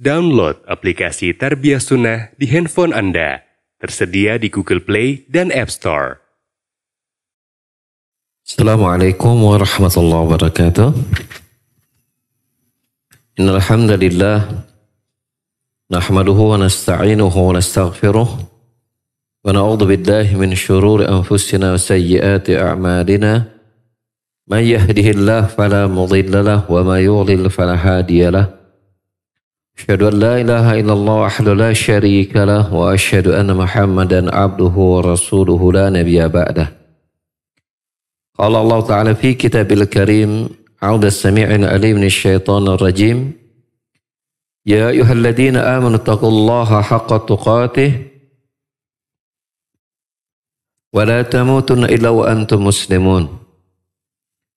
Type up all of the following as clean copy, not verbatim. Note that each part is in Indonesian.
Download aplikasi Tarbiyah Sunnah di handphone Anda. Tersedia di Google Play dan App Store. Assalamualaikum warahmatullahi wabarakatuh. Innal hamdalillah nahmaduhu wa nasta'inuhu wa nastaghfiruh wa na'udzu billahi min shururi anfusina wa sayyiati a'malina. Man yahdihillahu fala mudilla lahu wa may yudlil fala hadiya lahu. Asyhadu an la ilaha illallah wahdahu la syarika lahu wa asyhadu anna Muhammadan abduhu wa rasuluhu la nabiyya ba'dah. Qala Allah Ta'ala fi kitabil karim a'udzu as-sami'il 'alim minasyaitonir rajim. Ya ayyuhalladzina amanu taqullaha haqqa tuqatih wa la tamutunna illa wa antum muslimun.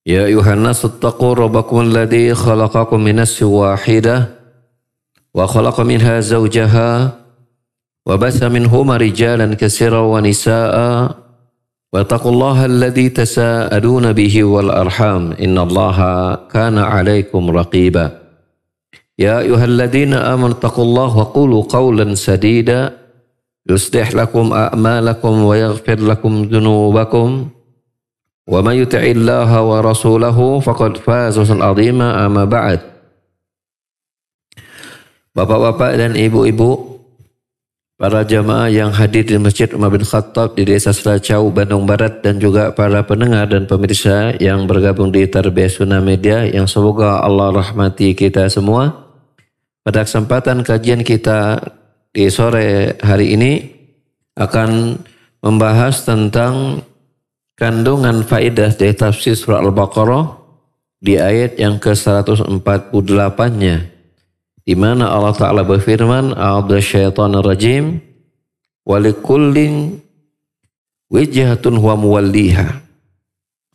Ya ayuhan nasu taqu rabbakum alladzi khalaqakum min nafsin wahidah wa khalaqa minha zawjaha wa basa minhuma rijalan katsiran wa nisaa'a wa taqullaha alladzi tasaaluna bihi wal arham innallaha kana 'alaikum raqiba. Ya ayyuhalladzina amanu taqullaha wa qulu qawlan sadida yuslih lakum a'malakum wa yaghfir lakum dhunubakum. Wa may yuti'illaha wa rasulahu faqad faza fawzan 'azima. Amma ba'd. Bapak-bapak dan ibu-ibu, para jamaah yang hadir di Masjid Umar bin Khattab di Desa Selacau, Bandung Barat, dan juga para pendengar dan pemirsa yang bergabung di Tarbiyah Sunnah Media yang semoga Allah rahmati kita semua. Pada kesempatan kajian kita di sore hari ini akan membahas tentang kandungan faedah dari tafsir surah Al-Baqarah di ayat yang ke-148-nya, di mana Allah Ta'ala berfirman, a'udzu syaitonir rajim, walikullin wijhatun huwa muwalliha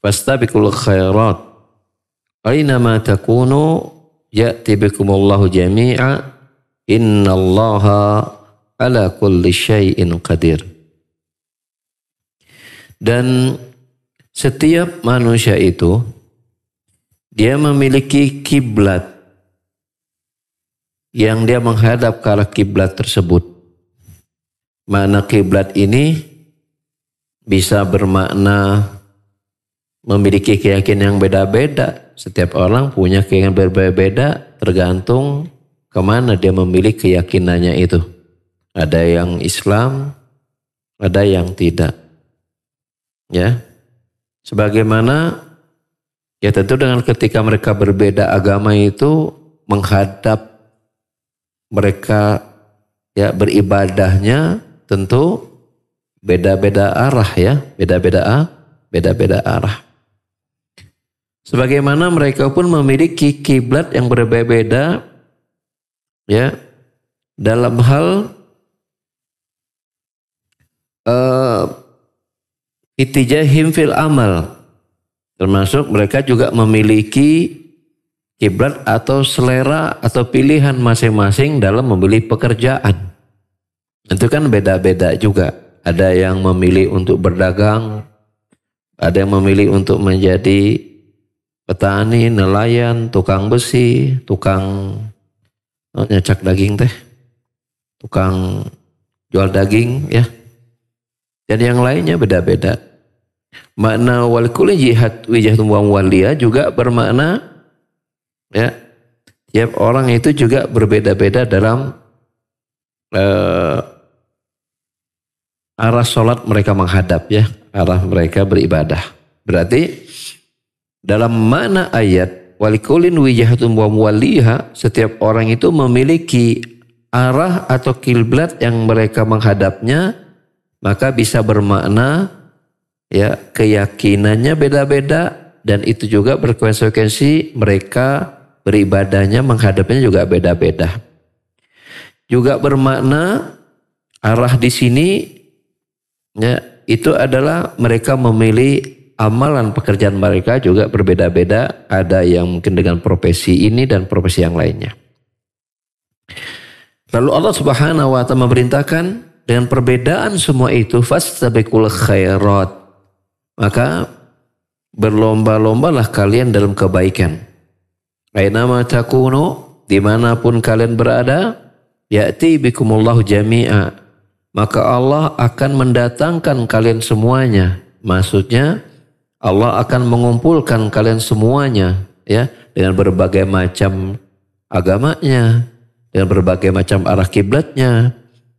fastabiqul khairat aynama takunu ya'ti bikumullahu jami'a innallaha ala kulli syai'in qadir. Dan setiap manusia itu dia memiliki kiblat yang dia menghadap ke arah kiblat tersebut. Makna kiblat ini bisa bermakna memiliki keyakinan yang beda-beda. Setiap orang punya keyakinan berbeda-beda tergantung kemana dia memilih keyakinannya itu. Ada yang Islam, ada yang tidak. Ya, sebagaimana ya tentu dengan ketika mereka berbeda agama itu menghadap mereka ya beribadahnya tentu beda-beda arah ya, beda-beda arah. Sebagaimana mereka pun memiliki kiblat yang berbeda-beda ya dalam hal itijahim fil amal, termasuk mereka juga memiliki kiblat atau selera atau pilihan masing-masing dalam memilih pekerjaan. Itu kan beda-beda juga. Ada yang memilih untuk berdagang, ada yang memilih untuk menjadi petani, nelayan, tukang besi, tukang nyacak daging teh, tukang jual daging ya. Dan yang lainnya beda-beda. Makna walikulli wijhatun wa muwalliha juga bermakna ya, tiap orang itu juga berbeda-beda dalam arah sholat mereka menghadap ya, arah mereka beribadah. Berarti dalam makna ayat walikullin wijhatun wa muwalliha, setiap orang itu memiliki arah atau kiblat yang mereka menghadapnya, maka bisa bermakna ya keyakinannya beda-beda, dan itu juga berkonsekuensi mereka beribadahnya menghadapnya juga beda-beda. Juga bermakna arah di sini ya itu adalah mereka memilih amalan pekerjaan mereka juga berbeda-beda. Ada yang mungkin dengan profesi ini dan profesi yang lainnya. Lalu Allah Subhanahu wa Ta'ala memerintahkan dengan perbedaan semua itu fastabiqul khairat, maka berlomba-lombalah kalian dalam kebaikan. Ainama takunu, dimanapun kalian berada, ya'ti bikumullahu jami'a, maka Allah akan mendatangkan kalian semuanya. Maksudnya Allah akan mengumpulkan kalian semuanya, ya, dengan berbagai macam agamanya, dengan berbagai macam arah kiblatnya,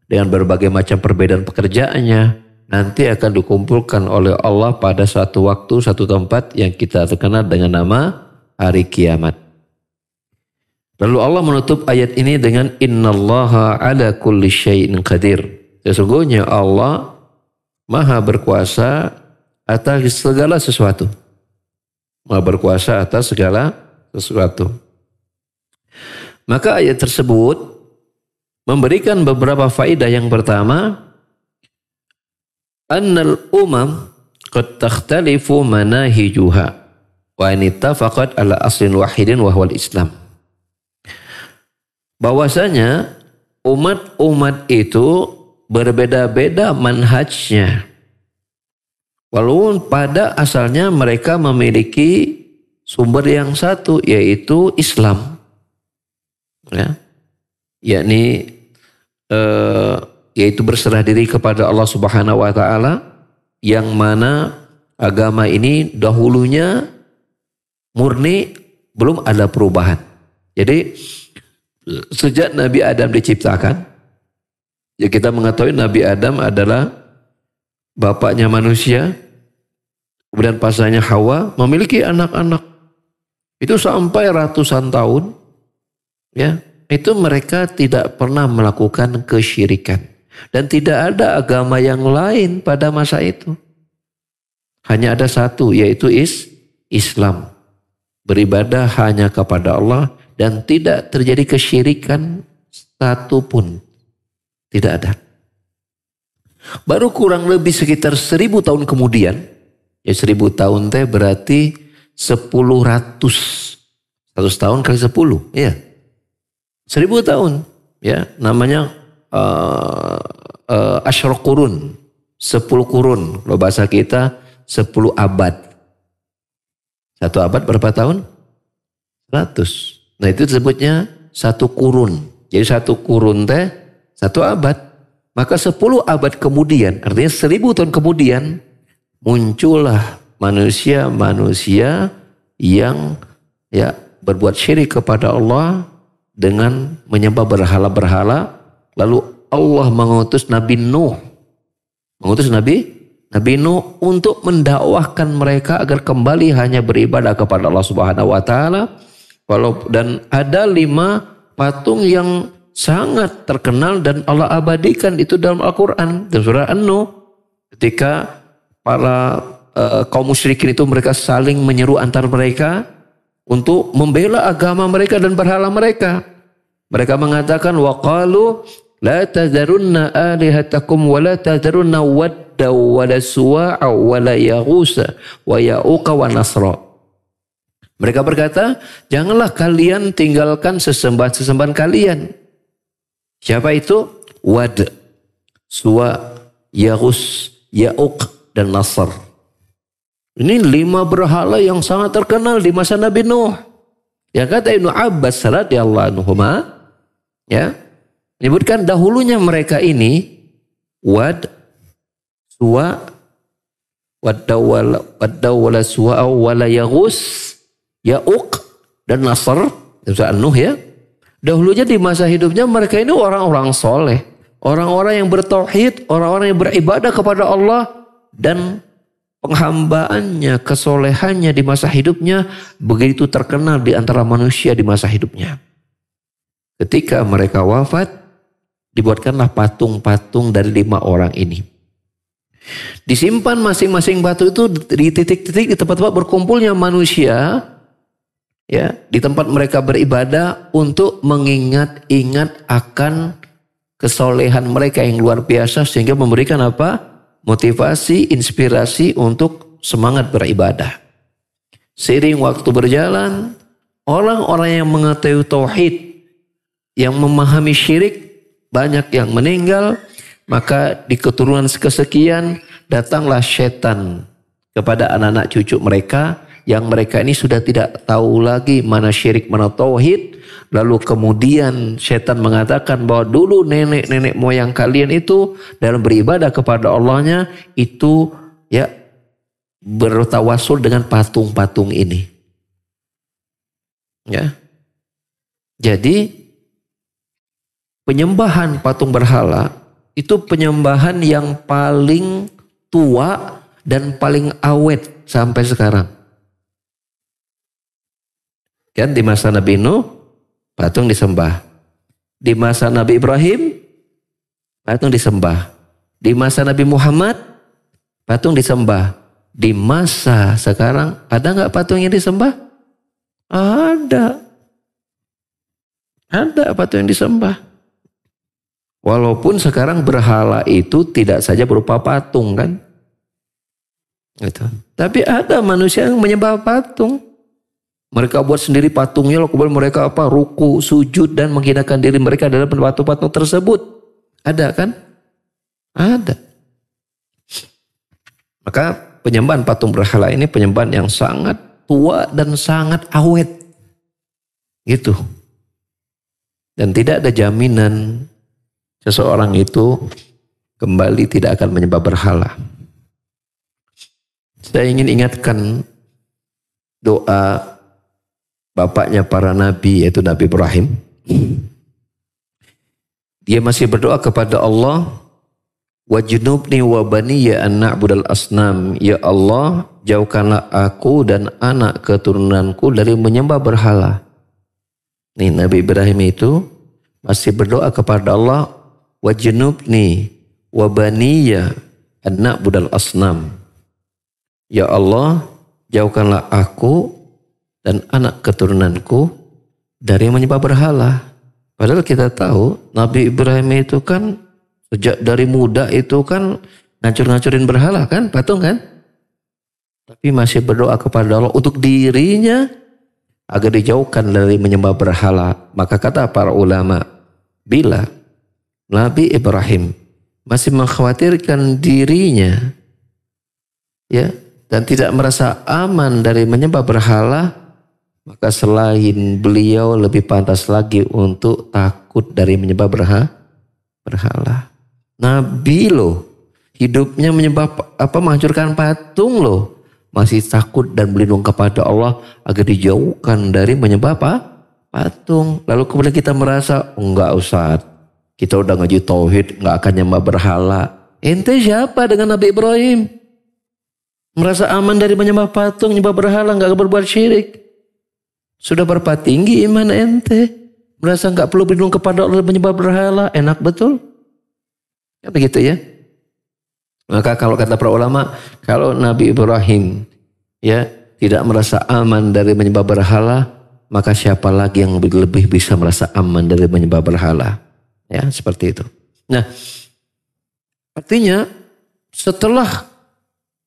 dengan berbagai macam perbedaan pekerjaannya, nanti akan dikumpulkan oleh Allah pada satu waktu, satu tempat yang kita kenal dengan nama hari kiamat. Lalu Allah menutup ayat ini dengan innallaha ala kulli syai'in qadir. Sesungguhnya Allah Maha berkuasa atas segala sesuatu. Maha berkuasa atas segala sesuatu. Maka ayat tersebut memberikan beberapa faedah. Yang pertama, annal umam qad takhtalifu manahijuha wa in ittafaqat ala aslin wahidin wa huwal Islam. Bahwasanya umat-umat itu berbeda-beda manhajnya. Walaupun pada asalnya mereka memiliki sumber yang satu, yaitu Islam. Ya. Yakni yaitu berserah diri kepada Allah Subhanahu wa taala, yang mana agama ini dahulunya murni, belum ada perubahan. Jadi sejak Nabi Adam diciptakan, ya kita mengetahui Nabi Adam adalah bapaknya manusia, kemudian pasangannya Hawa memiliki anak-anak. Itu sampai ratusan tahun, ya, itu mereka tidak pernah melakukan kesyirikan. Dan tidak ada agama yang lain pada masa itu. Hanya ada satu, yaitu Islam. Beribadah hanya kepada Allah dan tidak terjadi kesyirikan satupun. Tidak ada. Baru kurang lebih sekitar 1000 tahun kemudian, ya 1000 tahun teh berarti 1000. 100 tahun kali 10, ya. 1000 tahun, ya, namanya asyra qurun, 10 kurun. Kalau bahasa kita 10 abad. 1 abad berapa tahun? 100. Nah itu disebutnya 1 kurun. Jadi 1 kurun teh 1 abad. Maka 10 abad kemudian, artinya 1000 tahun kemudian, muncullah manusia-manusia yang, ya, berbuat syirik kepada Allah dengan menyembah berhala-berhala. Lalu Allah mengutus Nabi Nuh. Mengutus Nabi Nuh untuk mendakwahkan mereka agar kembali hanya beribadah kepada Allah Subhanahu wa taala. Dan ada 5 patung yang sangat terkenal dan Allah abadikan itu dalam Al-Quran. Dalam surah An-Nuh, ketika para kaum musyrikin itu mereka saling menyeru antar mereka untuk membela agama mereka dan berhala mereka. Mereka mengatakan waqalu la tadharunna alihatakum wa la tadharunna wadda wa la suwa'a wa la yaghusa wa ya'uqa wa nasra. Mereka berkata, janganlah kalian tinggalkan sesembahan-sesembahan kalian. Siapa itu? Wad, Suwa, Yaghus, Ya'uq, dan Nasr. Ini 5 berhala yang sangat terkenal di masa Nabi Nuh. Yang kata Ibnu Abbas radhiyallahu anhuma, ya, menyebutkan dahulunya mereka ini Wad, Suwa, Wadda Suwa wala Yaghus, Ya'uq, dan Nasr. Surah An-Nuh, ya. Dahulunya di masa hidupnya mereka ini orang-orang soleh. Orang-orang yang bertauhid, orang-orang yang beribadah kepada Allah. Dan penghambaannya, kesolehannya di masa hidupnya begitu terkenal di antara manusia di masa hidupnya. Ketika mereka wafat, dibuatkanlah patung-patung dari 5 orang ini. Disimpan masing-masing batu itu di titik-titik di tempat-tempat berkumpulnya manusia, ya, di tempat mereka beribadah untuk mengingat-ingat akan kesolehan mereka yang luar biasa sehingga memberikan apa? Motivasi, inspirasi untuk semangat beribadah. Seiring waktu berjalan, orang-orang yang mengetahui tauhid, yang memahami syirik, banyak yang meninggal. Maka di keturunan kesekian datanglah setan kepada anak-anak cucu mereka yang mereka ini sudah tidak tahu lagi mana syirik mana tauhid. Lalu kemudian setan mengatakan bahwa dulu nenek-nenek moyang kalian itu dalam beribadah kepada Allahnya itu ya bertawasul dengan patung-patung ini. Ya. Jadi penyembahan patung berhala itu penyembahan yang paling tua dan paling awet sampai sekarang. Kan di masa Nabi Nuh patung disembah. Di masa Nabi Ibrahim patung disembah. Di masa Nabi Muhammad patung disembah. Di masa sekarang ada nggak patung yang disembah? Ada. Ada patung yang disembah. Walaupun sekarang berhala itu tidak saja berupa patung kan. Gitu. Tapi ada manusia yang menyembah patung. Mereka buat sendiri patungnya, lalu kemudian mereka ruku, sujud dan menghinakan diri mereka dalam patung-patung tersebut. Ada kan? Ada. Maka penyembahan patung berhala ini penyembahan yang sangat tua dan sangat awet. Gitu. Dan tidak ada jaminan seseorang itu kembali tidak akan menyembah berhala. Saya ingin ingatkan doa bapaknya para nabi yaitu Nabi Ibrahim. Dia masih berdoa kepada Allah, wajnubni wa baniya an na'budal asnam. Ya Allah, jauhkanlah aku dan anak keturunanku dari menyembah berhala. Nih Nabi Ibrahim itu masih berdoa kepada Allah, wajnubni wa baniya an na'budal asnam. Ya Allah, jauhkanlah aku dan anak keturunanku dari menyembah berhala. Padahal kita tahu Nabi Ibrahim itu kan sejak dari muda itu kan ngancur-ngancurin berhala kan, patung kan. Tapi masih berdoa kepada Allah untuk dirinya agar dijauhkan dari menyembah berhala. Maka kata para ulama, bila Nabi Ibrahim masih mengkhawatirkan dirinya ya dan tidak merasa aman dari menyembah berhala, maka selain beliau lebih pantas lagi untuk takut dari menyembah berhala. Nabi loh, hidupnya menyembah menghancurkan patung loh, masih takut dan berlindung kepada Allah agar dijauhkan dari menyembah patung. Lalu kemudian kita merasa, enggak Ustaz, kita udah ngaji tauhid, enggak akan nyembah berhala. Ente siapa dengan Nabi Ibrahim? Merasa aman dari menyembah patung, menyembah berhala, enggak berbuat syirik. Sudah berapa tinggi iman ente? Merasa enggak perlu berlindung kepada Allah menyembah berhala, enak betul? Kan begitu ya? Maka kalau kata para ulama, kalau Nabi Ibrahim ya tidak merasa aman dari menyembah berhala, maka siapa lagi yang lebih bisa merasa aman dari menyembah berhala? Ya, seperti itu. Nah, artinya setelah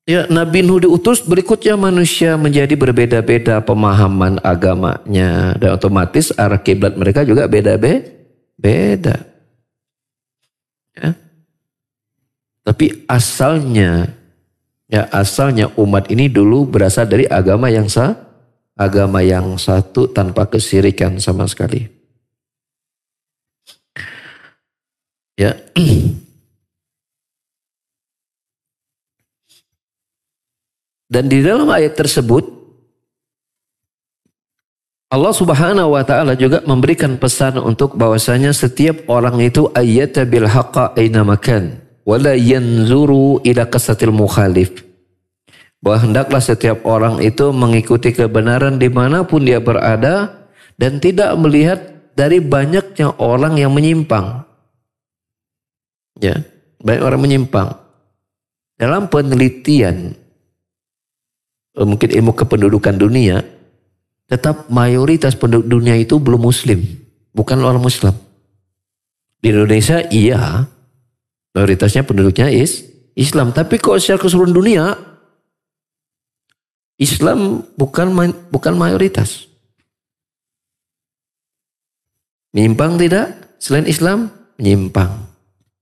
ya Nabi Nuh diutus, berikutnya manusia menjadi berbeda-beda pemahaman agamanya dan otomatis arah kiblat mereka juga beda-beda. Ya. Tapi asalnya umat ini dulu berasal dari agama yang satu tanpa kesyirikan sama sekali. Ya. Dan di dalam ayat tersebut Allah Subhanahu wa taala juga memberikan pesan untuk bahwasanya setiap orang itu ayyata bil haqqa aina makan wala yanzuru ila qasatil mukhalif. Bahwa hendaklah setiap orang itu mengikuti kebenaran dimanapun dia berada dan tidak melihat dari banyaknya orang yang menyimpang. Ya, banyak orang menyimpang. Dalam penelitian mungkin ilmu kependudukan dunia, tetap mayoritas penduduk dunia itu belum muslim, bukan orang Muslim. Di Indonesia iya, mayoritasnya penduduknya Islam, tapi kok secara keseluruhan dunia Islam bukan mayoritas. Menyimpang tidak? Selain Islam menyimpang.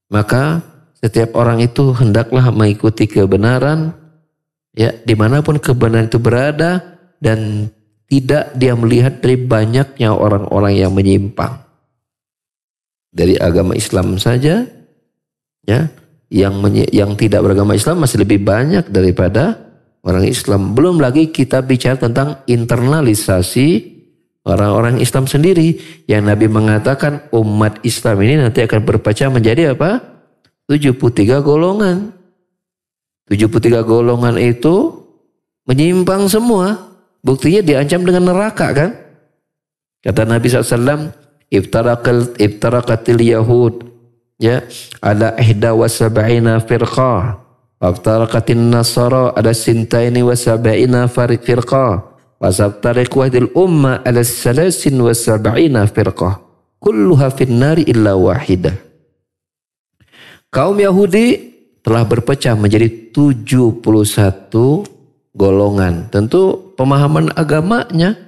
Maka setiap orang itu hendaklah mengikuti kebenaran. Ya, dimanapun kebenaran itu berada, dan tidak dia melihat dari banyaknya orang-orang yang menyimpang. Dari agama Islam saja, ya, yang tidak beragama Islam masih lebih banyak daripada orang Islam. Belum lagi kita bicara tentang internalisasi orang-orang Islam sendiri. Yang Nabi mengatakan umat Islam ini nanti akan berpecah menjadi apa? 73 golongan. 73 golongan itu menyimpang semua. Buktinya diancam dengan neraka kan? Kata Nabi SAW, iftaraqatil yahud, ya, ada ihda wa sab'ina firqah. Iftaraqatin nasara ada sintaini wa sab'ina firqah. Wasabtariqu hadil umma ala salasin wa sab'ina firqah. Kulluha finnari illa wahidah. Kaum Yahudi telah berpecah menjadi 71 golongan. Tentu pemahaman agamanya.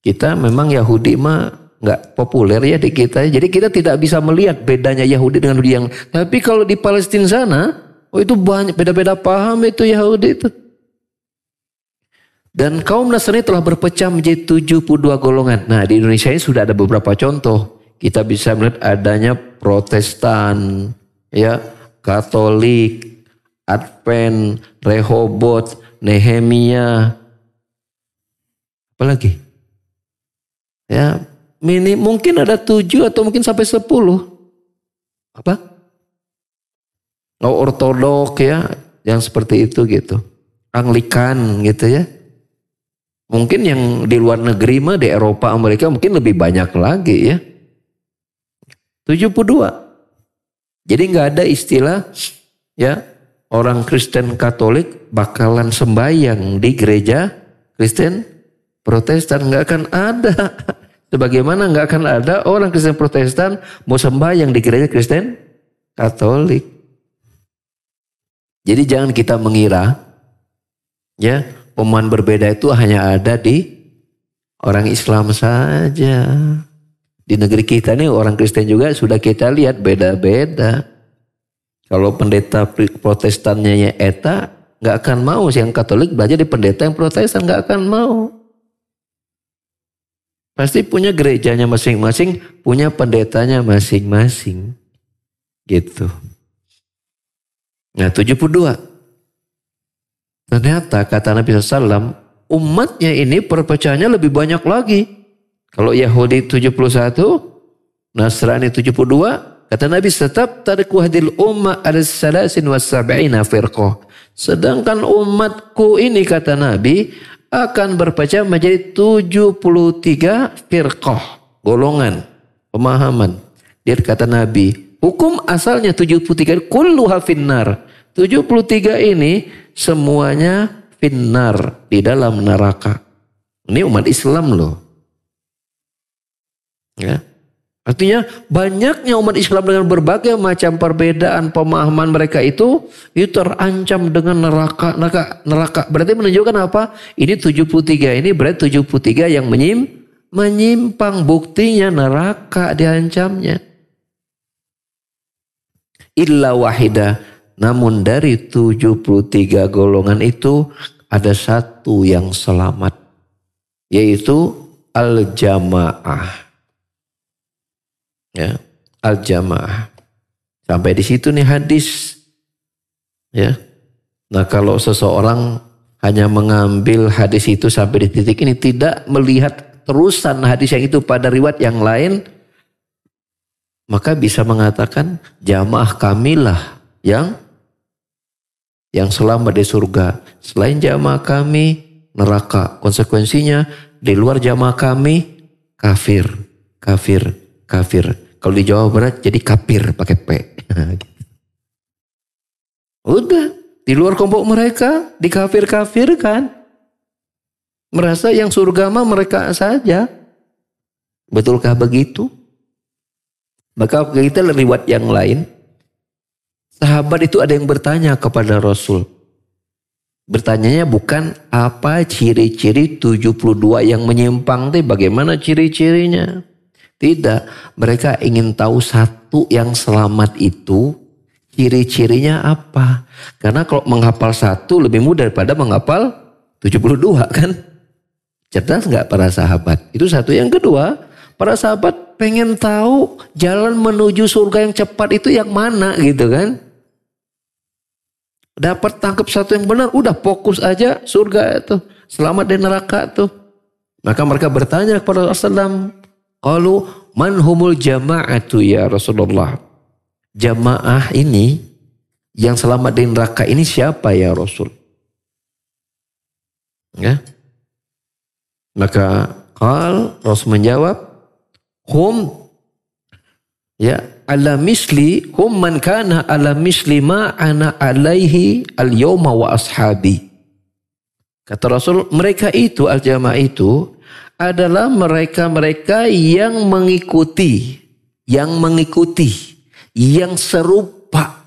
Kita memang Yahudi mah nggak populer ya di kita. Jadi kita tidak bisa melihat bedanya Yahudi dengan Yahudi yang. Tapi kalau di Palestina sana, oh itu banyak beda-beda paham itu Yahudi itu. Dan kaum Nasrani telah berpecah menjadi 72 golongan. Nah di Indonesia ini sudah ada beberapa contoh. Kita bisa melihat adanya Protestan, ya, Katolik, Advent, Rehobot, Nehemia, apalagi? Ya, mungkin ada 7 atau mungkin sampai 10. Apa? Ortodok ya, yang seperti itu gitu. Anglikan gitu ya. Mungkin yang di luar negeri mah di Eropa, Amerika mungkin lebih banyak lagi ya. 72. Jadi nggak ada istilah ya orang Kristen Katolik bakalan sembahyang di gereja Kristen Protestan, nggak akan ada. Sebagaimana nggak akan ada orang Kristen Protestan mau sembahyang di gereja Kristen Katolik. Jadi jangan kita mengira ya pemahaman berbeda itu hanya ada di orang Islam saja. Di negeri kita nih orang Kristen juga sudah kita lihat beda-beda. Kalau pendeta Protestannya ya eta nggak akan mau, yang Katolik belajar di pendeta yang Protestan nggak akan mau. Pasti punya gerejanya masing-masing, punya pendetanya masing-masing. Gitu. Nah 72. Ternyata kata Nabi SAW, umatnya ini perpecahannya lebih banyak lagi. Kalau Yahudi 71, Nasrani 72, kata Nabi tetap tariku hadil umma ada salasin wa sab'ina firqah. Sedangkan umatku ini kata Nabi akan berpecah menjadi 73 firqah, golongan, pemahaman. Dia kata Nabi, hukum asalnya 73 kulluha finnar. 73 ini semuanya finnar, di dalam neraka. Ini umat Islam loh. Ya. Artinya banyaknya umat Islam dengan berbagai macam perbedaan pemahaman mereka itu terancam dengan neraka. Berarti menunjukkan apa? Ini 73 ini berarti 73 yang menyimpang, buktinya neraka diancamnya. Illa wahidah, namun dari 73 golongan itu ada satu yang selamat, yaitu al-jamaah. Ya, al-jamaah. Sampai di situ nih hadis. Ya. Nah, kalau seseorang hanya mengambil hadis itu sampai di titik ini, tidak melihat terusan hadis yang itu pada riwayat yang lain, maka bisa mengatakan jamaah kamilah yang selamat di surga. Selain jamaah kami neraka. Konsekuensinya di luar jamaah kami kafir. Kalau di Jawa Barat jadi kapir pakai P. Udah, di luar kelompok mereka dikafir-kafirkan. Merasa yang surga mah mereka saja. Betulkah begitu? Maka kita lewat yang lain. Sahabat itu ada yang bertanya kepada Rasul. Bertanyanya bukan apa ciri-ciri 72 yang menyimpang, bagaimana ciri-cirinya. Tidak, mereka ingin tahu satu yang selamat itu ciri-cirinya apa. Karena kalau menghafal satu lebih mudah daripada menghafal 72 kan? Cerdas nggak para sahabat? Itu satu. Yang kedua, para sahabat pengen tahu jalan menuju surga yang cepat itu yang mana gitu kan. Dapat tangkap satu yang benar, udah fokus aja surga itu. Selamat dari neraka tuh. Maka mereka bertanya kepada Rasulullah, qalu man humul jama'atu ya Rasulullah. Jamaah ini yang selamat dari neraka ini siapa ya Rasul? Ya. Maka Rasul menjawab, hum ya ala misli hum man kana ala misli ma ana alaihi al yawma wa ashabi. Kata Rasul, mereka itu al-jamaah itu adalah mereka-mereka yang mengikuti, yang serupa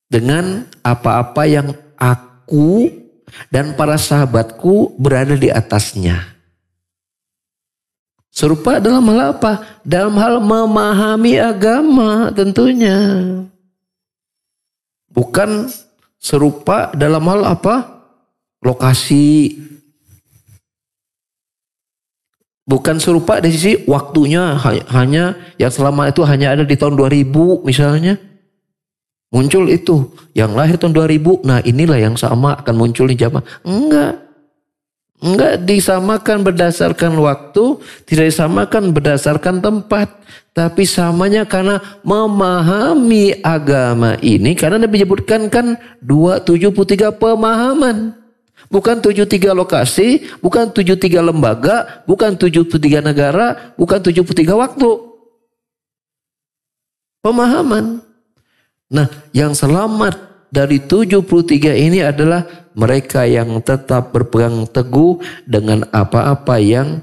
dengan apa-apa yang aku dan para sahabatku berada di atasnya. Serupa dalam hal apa? Dalam hal memahami agama tentunya. Bukan serupa dalam hal apa? Lokasi. Bukan serupa dari sisi waktunya. Hanya yang selama itu hanya ada di tahun 2000 misalnya. Muncul itu. Yang lahir tahun 2000. Nah inilah yang sama akan muncul di jamaah. Enggak disamakan berdasarkan waktu. Tidak disamakan berdasarkan tempat. Tapi samanya karena memahami agama ini. Karena Nabi menyebutkan kan 73 pemahaman. Bukan 73 lokasi. Bukan 73 lembaga. Bukan 73 negara. Bukan 73 waktu. Pemahaman. Nah, yang selamat dari 73 ini adalah mereka yang tetap berpegang teguh dengan apa-apa yang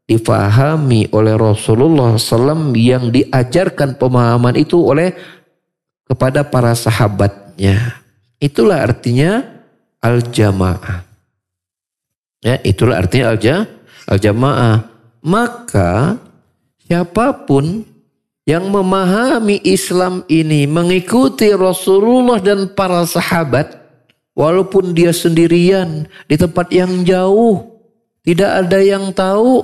difahami oleh Rasulullah SAW yang diajarkan pemahaman itu kepada para sahabatnya. Itulah artinya al-jamaah. Ya, itulah artinya al-jamaah. Maka siapapun yang memahami Islam ini, mengikuti Rasulullah dan para sahabat, walaupun dia sendirian di tempat yang jauh, tidak ada yang tahu,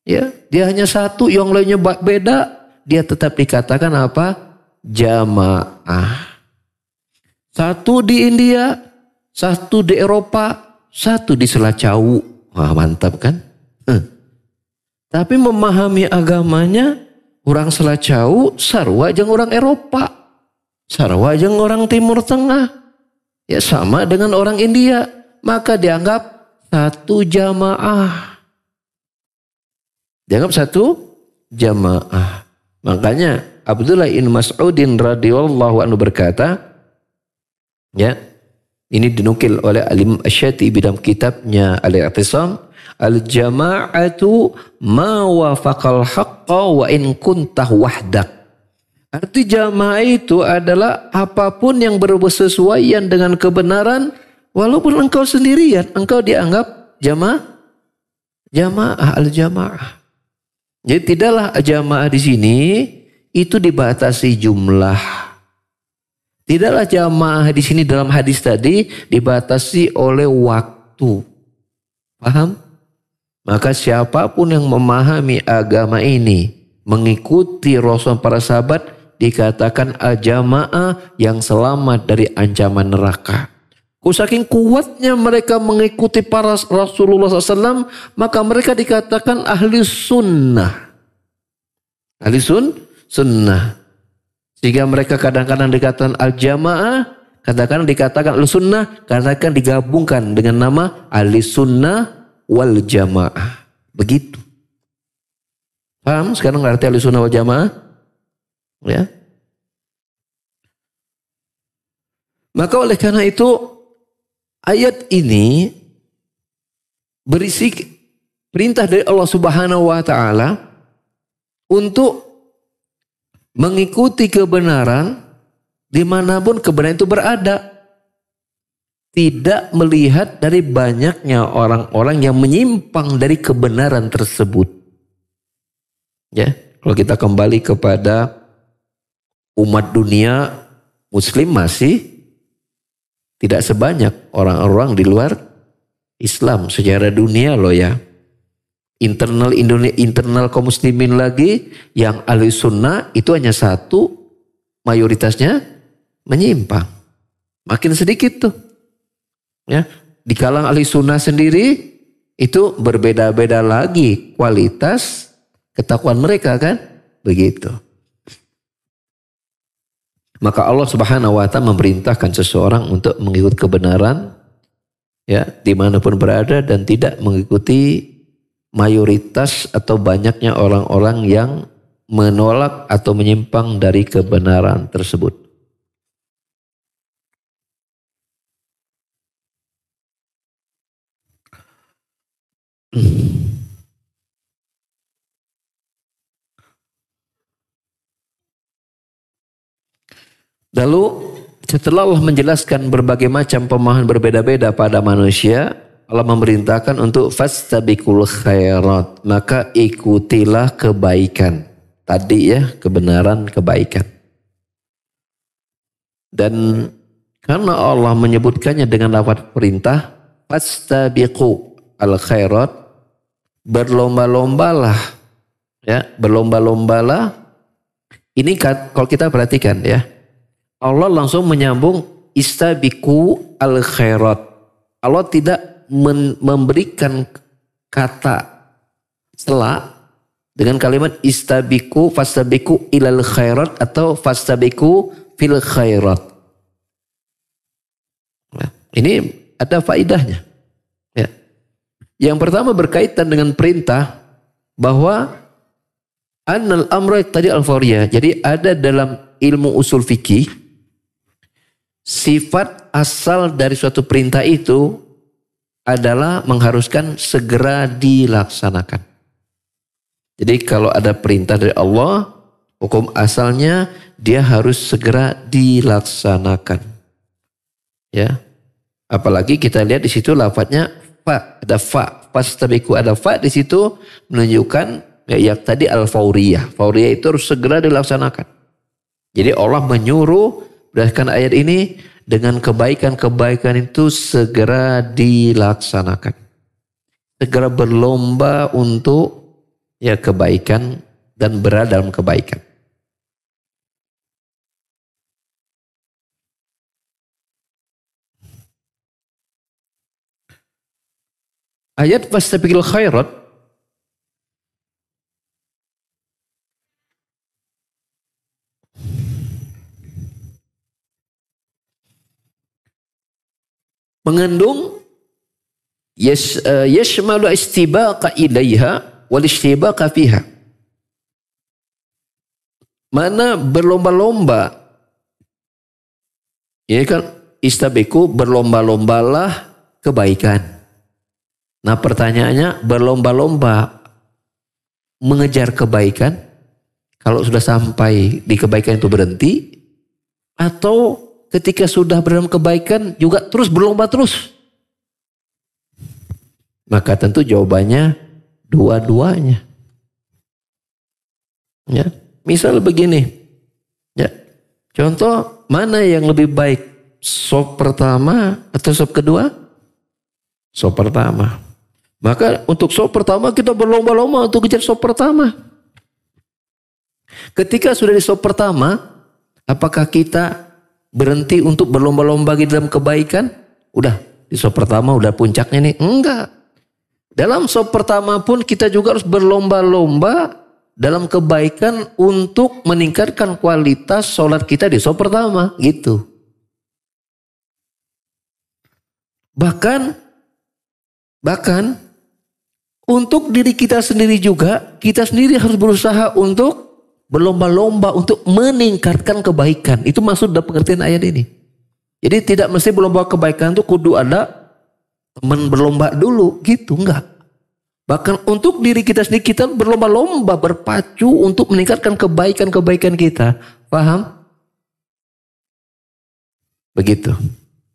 ya, dia hanya satu, yang lainnya beda, dia tetap dikatakan apa? Jamaah. Satu di India, satu di Eropa, satu di Selacau. Wah, mantap kan? Tapi memahami agamanya, orang Selacau sarwa jeung orang Eropa. Sarwa jeung orang Timur Tengah. Ya sama dengan orang India. Maka dianggap satu jamaah. Dianggap satu jamaah. Makanya Abdullah bin Mas'udin radhiyallahu anhu berkata, ya, ini dinukil oleh Al-Imam Asy-Syatibi dalam kitabnya Al-I'tisam, al-jama'atu ma wafaqal haqqa wa in kuntah wahdak. Arti jamaah itu adalah apapun yang bersesuaian dengan kebenaran walaupun engkau sendirian, engkau dianggap jamaah al-jamaah. Jadi tidaklah jamaah di sini itu dibatasi jumlah. Tidaklah jamaah di sini dalam hadis tadi dibatasi oleh waktu. Paham? Maka siapapun yang memahami agama ini, mengikuti Rasul para sahabat, dikatakan al-jamaah yang selamat dari ancaman neraka. Saking kuatnya mereka mengikuti para Rasulullah SAW, maka mereka dikatakan ahli sunnah. Ahli sunnah. Sehingga mereka kadang-kadang dikatakan al-jamaah, kadang-kadang dikatakan al-sunnah, kadang-kadang digabungkan dengan nama ahli sunnah wal jamaah. Begitu. Paham sekarang arti ahli sunnah wal jamaah? Ya. Maka oleh karena itu ayat ini berisi perintah dari Allah Subhanahu wa taala untuk mengikuti kebenaran dimanapun kebenaran itu berada. Tidak melihat dari banyaknya orang-orang yang menyimpang dari kebenaran tersebut. Ya, kalau kita kembali kepada umat dunia, Muslim masih Tidak sebanyak orang-orang di luar Islam secara dunia loh ya. Internal Indonesia, internal kaum muslimin lagi yang ahli sunnah itu hanya satu, mayoritasnya menyimpang. Makin sedikit tuh. Ya, di kalangan ahli sunnah sendiri itu berbeda-beda lagi kualitas ketakwaan mereka kan, begitu. Maka Allah Subhanahu wa Ta'ala memerintahkan seseorang untuk mengikut kebenaran ya dimanapun berada dan tidak mengikuti mayoritas atau banyaknya orang-orang yang menolak atau menyimpang dari kebenaran tersebut. Lalu setelah Allah menjelaskan berbagai macam pemahaman berbeda-beda pada manusia, Allah memerintahkan untuk fastabiqul khairat, maka ikutilah kebaikan. Tadi ya, kebenaran, kebaikan. Dan karena Allah menyebutkannya dengan lafaz perintah, fastabiqu al khairat, berlomba-lombalah. Ya, berlomba-lombalah. Ini kalau kita perhatikan ya, Allah langsung menyambung istabiqu al khairat. Allah tidak memberikan kata sela dengan kalimat istabiqu fastabiqu ilal khairat atau fastabiqu fil khairat. Nah, ini ada faedahnya. Ya. Yang pertama berkaitan dengan perintah bahwa annal amra tadi al-fawriyah. Jadi ada dalam ilmu usul fikih sifat asal dari suatu perintah itu adalah mengharuskan segera dilaksanakan. Jadi kalau ada perintah dari Allah, hukum asalnya dia harus segera dilaksanakan. Ya. Apalagi kita lihat di situ lafadznya fa, ada fa, fastabiqu ada fa di situ menunjukkan ya, yang tadi al-fauriyah. Fauriyah itu harus segera dilaksanakan. Jadi Allah menyuruh berdasarkan ayat ini dengan kebaikan-kebaikan itu segera dilaksanakan. Segera berlomba untuk ya kebaikan dan berada dalam kebaikan. Ayat fastabiqul khairat mengandung yashmalu istibaqa ilaiha wal istibaqa fiha. Mana berlomba-lomba. Ya kan istabiqu berlomba-lombalah kebaikan. Nah pertanyaannya berlomba-lomba mengejar kebaikan kalau sudah sampai di kebaikan itu berhenti atau ketika sudah dalam kebaikan juga terus berlomba terus? Maka tentu jawabannya dua-duanya. Ya, misal begini. Ya. Contoh mana yang lebih baik? Sop pertama atau sop kedua? Sop pertama. Maka untuk sop pertama kita berlomba-lomba untuk kejar sop pertama. Ketika sudah di sop pertama, apakah kita berhenti untuk berlomba-lomba di dalam kebaikan? Udah di sop pertama udah puncaknya nih. Enggak. Dalam sop pertama pun kita juga harus berlomba-lomba dalam kebaikan untuk meningkatkan kualitas sholat kita di sop pertama. Gitu. Bahkan untuk diri kita sendiri juga, kita sendiri harus berusaha untuk berlomba-lomba untuk meningkatkan kebaikan. Itu maksud dalam pengertian ayat ini. Jadi tidak mesti berlomba kebaikan itu kudu ada teman berlomba dulu gitu, enggak. Bahkan untuk diri kita sendiri kita berlomba-lomba berpacu untuk meningkatkan kebaikan-kebaikan kita. Paham? Begitu.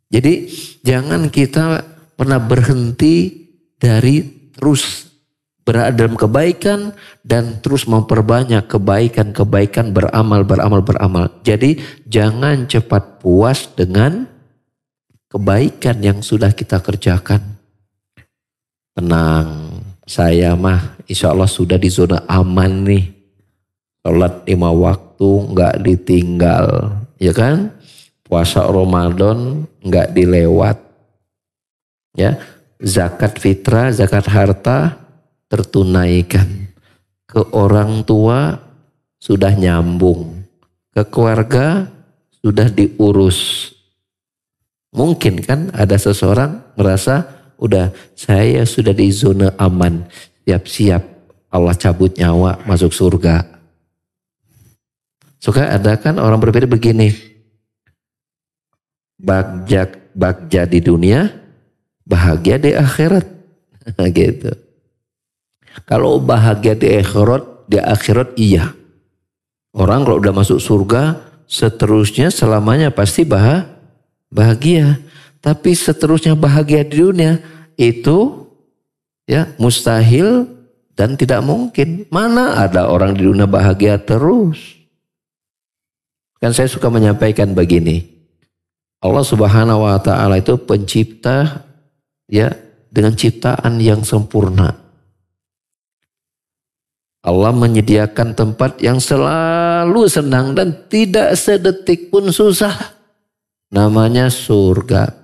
Jadi jangan kita pernah berhenti dari terus berada dalam kebaikan dan terus memperbanyak kebaikan-kebaikan, beramal. Jadi jangan cepat puas dengan kebaikan yang sudah kita kerjakan. Tenang, saya mah insya Allah sudah di zona aman nih. Sholat 5 waktu nggak ditinggal, ya kan? Puasa Ramadan nggak dilewat, ya. Zakat fitrah, zakat harta tertunaikan. Ke orang tua sudah nyambung, ke keluarga sudah diurus. Mungkin kan ada seseorang merasa udah saya sudah di zona aman, siap-siap Allah cabut nyawa masuk surga. Suka ada kan orang berpikir begini, bagja di dunia, bahagia di akhirat. Gitu. Kalau bahagia di akhirat iya. Orang kalau udah masuk surga, seterusnya selamanya pasti bahagia. Tapi seterusnya bahagia di dunia itu ya mustahil dan tidak mungkin. Mana ada orang di dunia bahagia terus? Kan saya suka menyampaikan begini. Allah Subhanahu wa taala itu pencipta ya dengan ciptaan yang sempurna. Allah menyediakan tempat yang selalu senang dan tidak sedetik pun susah. Namanya surga.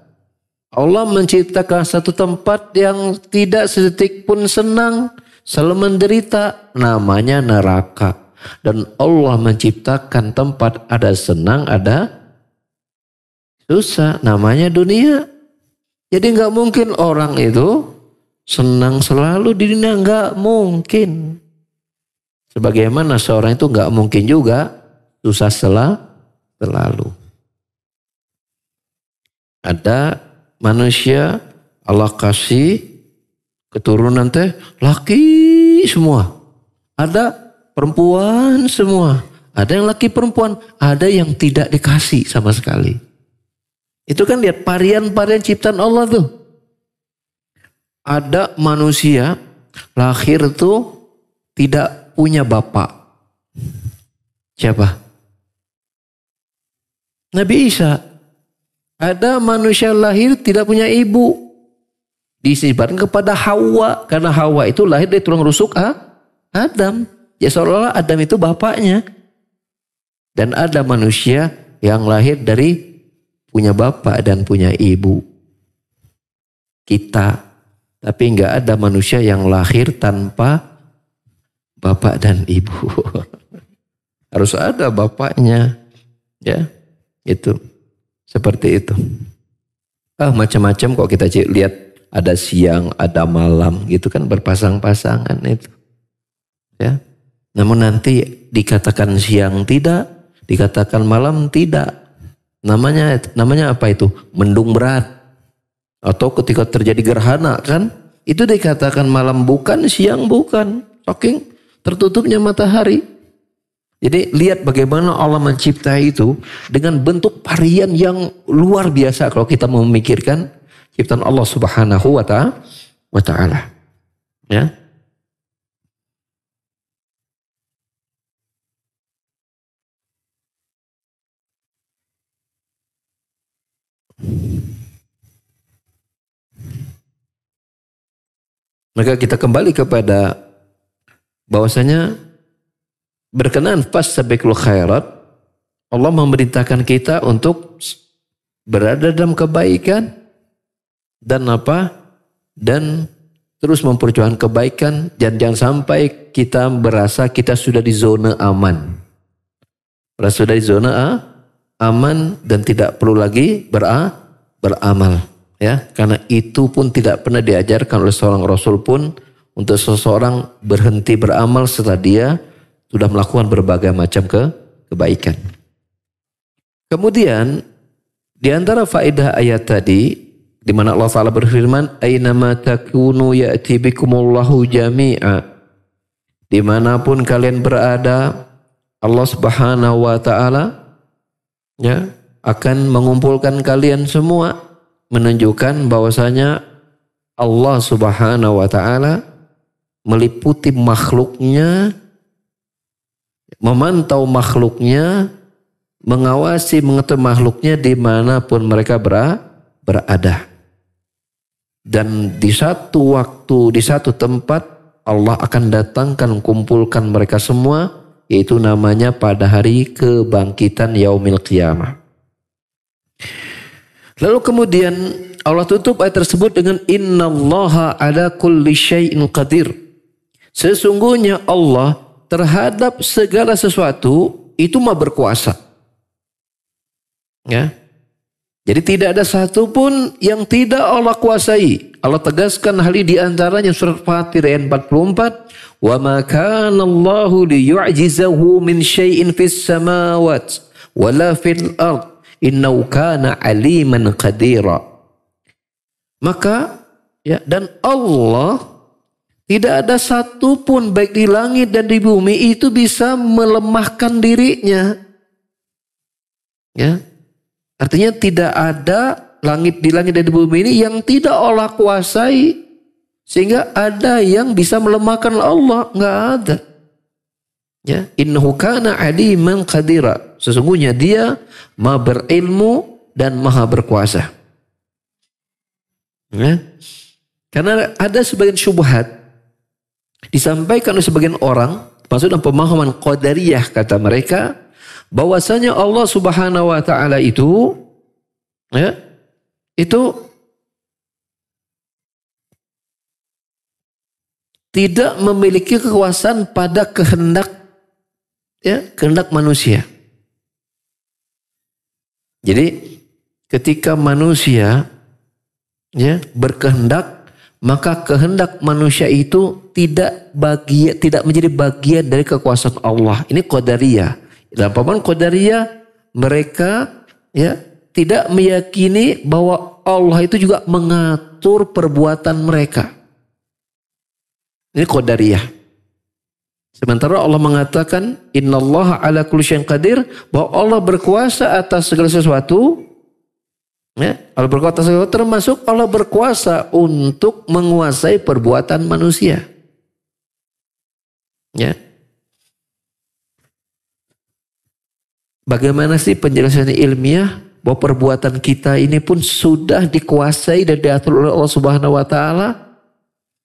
Allah menciptakan satu tempat yang tidak sedetik pun senang, selalu menderita. Namanya neraka. Dan Allah menciptakan tempat ada senang, ada susah. Namanya dunia. Jadi nggak mungkin orang itu senang selalu di dunia, nggak mungkin. Sebagaimana seorang itu nggak mungkin juga susah selalu. Ada manusia Allah kasih keturunan teh laki semua. Ada perempuan semua. Ada yang laki perempuan. Ada yang tidak dikasih sama sekali. Itu kan lihat varian-varian ciptaan Allah tuh. Ada manusia lahir tuh tidak punya bapak. Siapa? Nabi Isa. Ada manusia lahir tidak punya ibu. Disebutkan kepada Hawa. Karena Hawa itu lahir dari tulang rusuk Adam. Ya seolah-olah Adam itu bapaknya. Dan ada manusia yang lahir dari punya bapak dan punya ibu. Kita. Tapi enggak ada manusia yang lahir tanpa bapak dan ibu. Harus ada bapaknya. Ya, itu. Seperti itu. Macam-macam kok kita lihat. Ada siang, ada malam. Gitu kan berpasang-pasangan itu. Ya. Namun nanti dikatakan siang tidak. Dikatakan malam tidak. Namanya apa itu? Mendung berat. Atau ketika terjadi gerhana kan. Itu dikatakan malam bukan, siang bukan. Saking tertutupnya matahari. Jadi lihat bagaimana Allah menciptai itu dengan bentuk varian yang luar biasa kalau kita mau memikirkan ciptaan Allah Subhanahu wa taala. Ya. Maka kita kembali kepada bahwasanya berkenaan fastabiqul khairat, Allah memerintahkan kita untuk berada dalam kebaikan dan apa? Dan terus memperjuangkan kebaikan dan jangan sampai kita berasa kita sudah di zona aman. Berasa sudah di zona aman dan tidak perlu lagi beramal. Ya, karena itu pun tidak pernah diajarkan oleh seorang Rasul pun untuk seseorang berhenti beramal setelah dia sudah melakukan berbagai macam kebaikan. Kemudian di antara faedah ayat tadi di mana Allah Taala berfirman, "Ainama takunu ya'ti bikumullahu jami'a." Dimanapun kalian berada, Allah Subhanahu wa taala ya akan mengumpulkan kalian semua, menunjukkan bahwasanya Allah Subhanahu wa taala meliputi makhluknya, memantau makhluknya, mengawasi, mengetahui makhluknya dimanapun mereka berada. Dan di satu waktu, di satu tempat Allah akan datangkan, kumpulkan mereka semua, yaitu namanya pada hari kebangkitan yaumil qiyamah. Lalu kemudian Allah tutup ayat tersebut dengan innallaha ala kulli syai'in qadir. Sesungguhnya Allah terhadap segala sesuatu itu maha berkuasa. Ya. Jadi tidak ada satupun yang tidak Allah kuasai. Allah tegaskan hal ini di antaranya surat Fatir ayat 44. Wa ma kana Allahu liyu'jizahu min syai'in fis samawati wala fil ard innahu kana aliman qadira. Maka ya, dan Allah tidak ada satupun baik di langit dan di bumi itu bisa melemahkan dirinya. Ya. Artinya tidak ada di langit dan di bumi ini yang tidak Allah kuasai. Sehingga ada yang bisa melemahkan Allah. Enggak ada. Ya. Innahu kana aliman qadira. Sesungguhnya dia maha berilmu dan maha berkuasa. Ya. Karena ada sebagian syubhat disampaikan oleh sebagian orang, maksud dalam pemahaman qadariyah kata mereka, bahwasanya Allah Subhanahu wa taala itu ya, itu tidak memiliki kekuasaan pada kehendak manusia. Jadi ketika manusia ya berkehendak, maka kehendak manusia itu tidak menjadi bagian dari kekuasaan Allah. Ini qadariyah. Dalam pemahaman qadariyah mereka ya tidak meyakini bahwa Allah itu juga mengatur perbuatan mereka. Ini qadariyah. Sementara Allah mengatakan innallaha ala kulli syai'in qadir, bahwa Allah berkuasa atas segala sesuatu. Ya, Allah berkuasa atas segala sesuatu, termasuk Allah berkuasa untuk menguasai perbuatan manusia. Ya. Bagaimana sih penjelasan ilmiah bahwa perbuatan kita ini pun sudah dikuasai dan diatur oleh Allah Subhanahu wa taala?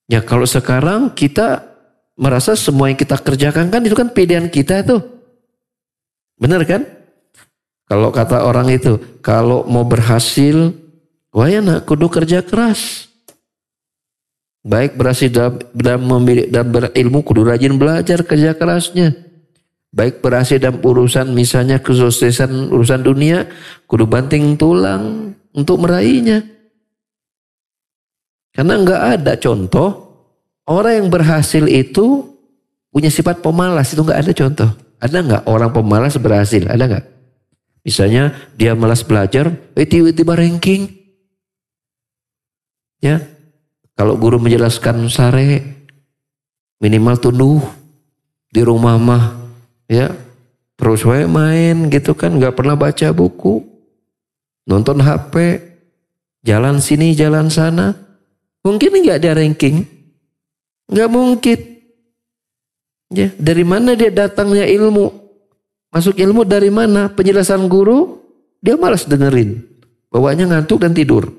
Ya, kalau sekarang kita merasa semua yang kita kerjakan kan itu kan pilihan kita tuh. Benar kan? Kalau kata orang itu, kalau mau berhasil, wah ya nak kudu kerja keras. Baik berhasil dalam berilmu, kudu rajin belajar, kerja kerasnya. Baik berhasil dalam urusan misalnya kesuksesan urusan dunia, kudu banting tulang untuk meraihnya. Karena enggak ada contoh orang yang berhasil itu punya sifat pemalas, itu enggak ada contoh. Ada enggak orang pemalas berhasil? Ada enggak? Misalnya dia malas belajar, tiba-tiba ranking. Ya. Kalau guru menjelaskan sare minimal tunduh, di rumah mah ya terus we main gitu kan, nggak pernah baca buku, nonton HP, jalan sini jalan sana, mungkin nggak ada ranking, nggak mungkin. Ya, dari mana dia datangnya ilmu? Masuk ilmu dari mana? Penjelasan guru dia malas dengerin, bawaannya ngantuk dan tidur.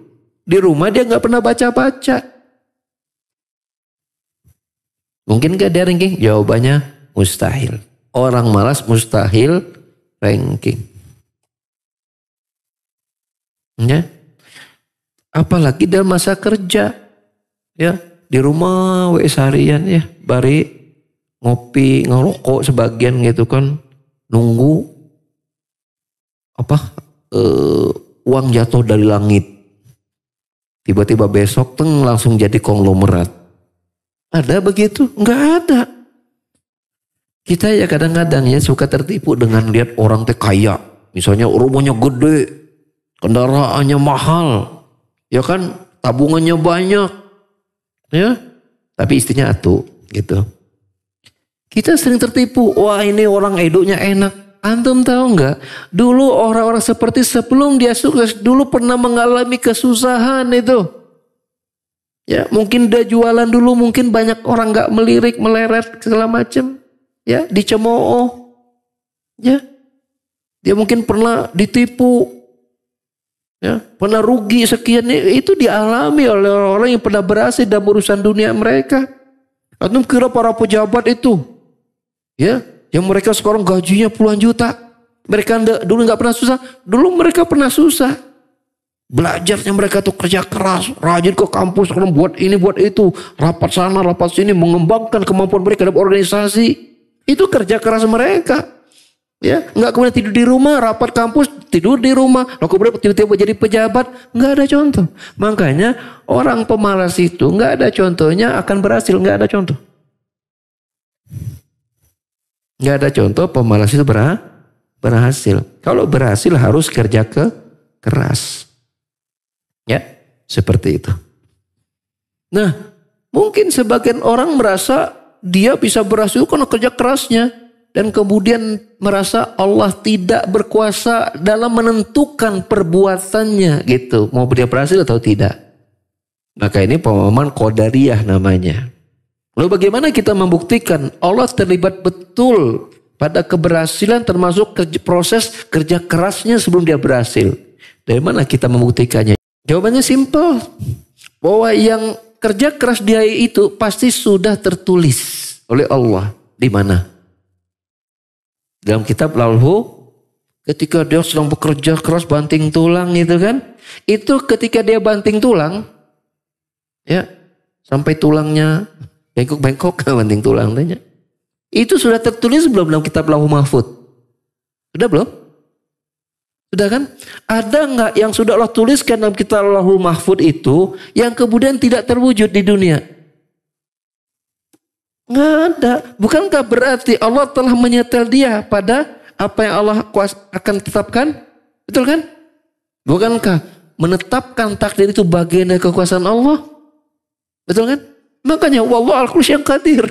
Di rumah dia nggak pernah baca-baca. Mungkin nggak ada ranking? Jawabannya mustahil. Orang malas mustahil ranking. Ya. Apalagi dalam masa kerja. Ya, di rumah seharian ya, bari ngopi, ngerokok sebagian gitu kan, nunggu uang jatuh dari langit. Tiba-tiba besok langsung jadi konglomerat. Ada begitu? Enggak ada. Kita ya kadang-kadang ya suka tertipu dengan lihat orang teh kaya. Misalnya rumahnya gede, kendaraannya mahal, ya kan, tabungannya banyak, ya. Tapi istrinya atuh, gitu. Kita sering tertipu. Wah, ini orang hidupnya enak. Antum tahu nggak? Dulu orang-orang seperti sebelum dia sukses dulu pernah mengalami kesusahan itu. Ya, mungkin dia jualan dulu, mungkin banyak orang nggak melirik, meleret segala macam. Ya, dicemooh. Ya. Dia mungkin pernah ditipu. Ya, pernah rugi sekian, itu dialami oleh orang yang pernah berhasil dalam urusan dunia mereka. Antum kira para pejabat itu, ya, yang mereka sekarang gajinya puluhan juta, mereka dulu nggak pernah susah, dulu mereka pernah susah. Belajarnya mereka tuh kerja keras, rajin ke kampus, buat ini buat itu, rapat sana rapat sini, mengembangkan kemampuan mereka dalam organisasi. Itu kerja keras mereka. Ya, nggak kemudian tidur di rumah, rapat kampus, tidur di rumah, lalu kemudian tiba-tiba jadi pejabat, nggak ada contoh. Makanya orang pemalas itu nggak ada contohnya akan berhasil, nggak ada contoh. Nggak ada contoh pemalas itu berhasil. Kalau berhasil harus kerja keras. Ya, seperti itu. Nah, mungkin sebagian orang merasa dia bisa berhasil karena kerja kerasnya. Dan kemudian merasa Allah tidak berkuasa dalam menentukan perbuatannya gitu. Mau dia berhasil atau tidak. Maka ini pemahaman Qadariyah namanya. Lalu bagaimana kita membuktikan Allah terlibat betul pada keberhasilan termasuk proses kerja kerasnya sebelum dia berhasil. Dari mana kita membuktikannya? Jawabannya simpel. Bahwa yang kerja keras dia itu pasti sudah tertulis oleh Allah. Di mana? Dalam kitab Lauh, ketika dia sedang bekerja keras banting tulang gitu kan. Itu ketika dia banting tulang, ya, sampai tulangnya bengkok-bengkok banting tulang tanya. Itu sudah tertulis belum dalam kitab Lauh Mahfud? Sudah belum? Sudah kan? Ada nggak yang sudah Allah tuliskan dalam kitab Lauh Mahfud itu yang kemudian tidak terwujud di dunia? Nggak ada. Bukankah berarti Allah telah menyetel dia pada apa yang Allah akan tetapkan? Betul kan? Bukankah menetapkan takdir itu bagian dari kekuasaan Allah? Betul kan? Makanya wallahu ala kulli syai'in qadir.